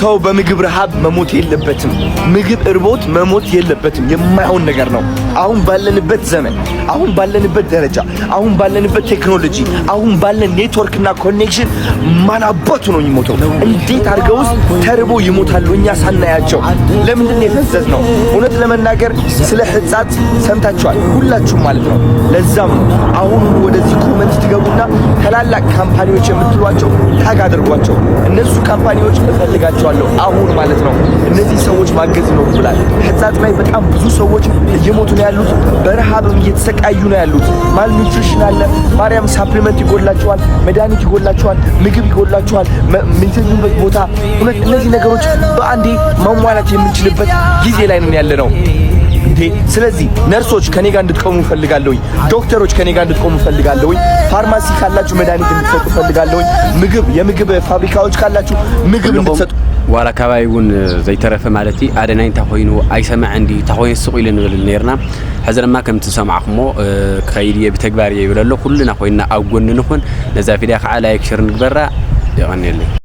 ሰው በምግብ ረሃብ መሞት የለበትም። ምግብ እርቦት መሞት የለበትም። የማይሆን ነገር ነው። አሁን ባለንበት ዘመን፣ አሁን ባለንበት ደረጃ፣ አሁን ባለንበት ቴክኖሎጂ፣ አሁን ባለን ኔትወርክና ኮኔክሽን ማን አባቱ ነው የሚሞተው? እንዴት አድርገውስ ተርቦ ይሞታሉ እኛ ሳናያቸው? ለምንድን ነው የፈዘዝነው? እውነት ለመናገር ስለ ሕፃት ሰምታችኋል ሁላችሁም ማለት ነው። ለዛም ነው አሁን ወደዚህ ኮመንት ትገቡና ታላላቅ ካምፓኒዎች የምትሏቸው ታግ አድርጓቸው። እነሱ ካምፓኒዎች እፈልጋቸዋለሁ አሁን ማለት ነው። እነዚህ ሰዎች ማገዝ ይኖርብናል። ሕፃት ላይ በጣም ብዙ ሰዎች እየሞቱ ነው ያሉት። በረሃብም እየተሰቃዩ ነው ያሉት። ማልኒውትሪሽን አለ። ማርያም ሳፕሊመንት ይጎላቸዋል፣ መድኃኒት ይጎላቸዋል፣ ምግብ ይጎላቸዋል፣ የሚተኙበት ቦታ። እነዚህ ነገሮች በአንዴ ማሟላት የምንችልበት ጊዜ ላይ ነው ያለነው። ስለዚህ ነርሶች ከኔ ጋር እንድትቆሙ ፈልጋለሁ። ዶክተሮች ከኔ ጋር እንድትቆሙ ፈልጋለሁ። ፋርማሲ ካላችሁ መድኃኒት እንድትሰጡ ፈልጋለሁ። የምግብ ፋብሪካዎች ካላችሁ ምግብ እንድትሰጡ ዋላ ከባይውን ዘይተረፈ ማለቲ አደናይ እንታኾይኑ አይሰማዕ እንዲ ታኾይን ስቁ ኢለን ንብል ነርና ሕዝርማ ከም ትሰማዕኹሞ ከይድ ብተግባር ይብለሎ ኩልና ኮይና ኣብ ጎን ንኹን ነዛ ቪድዮ ከዓ ላይክ ሼር ንግበራ ይቀኒልኝ።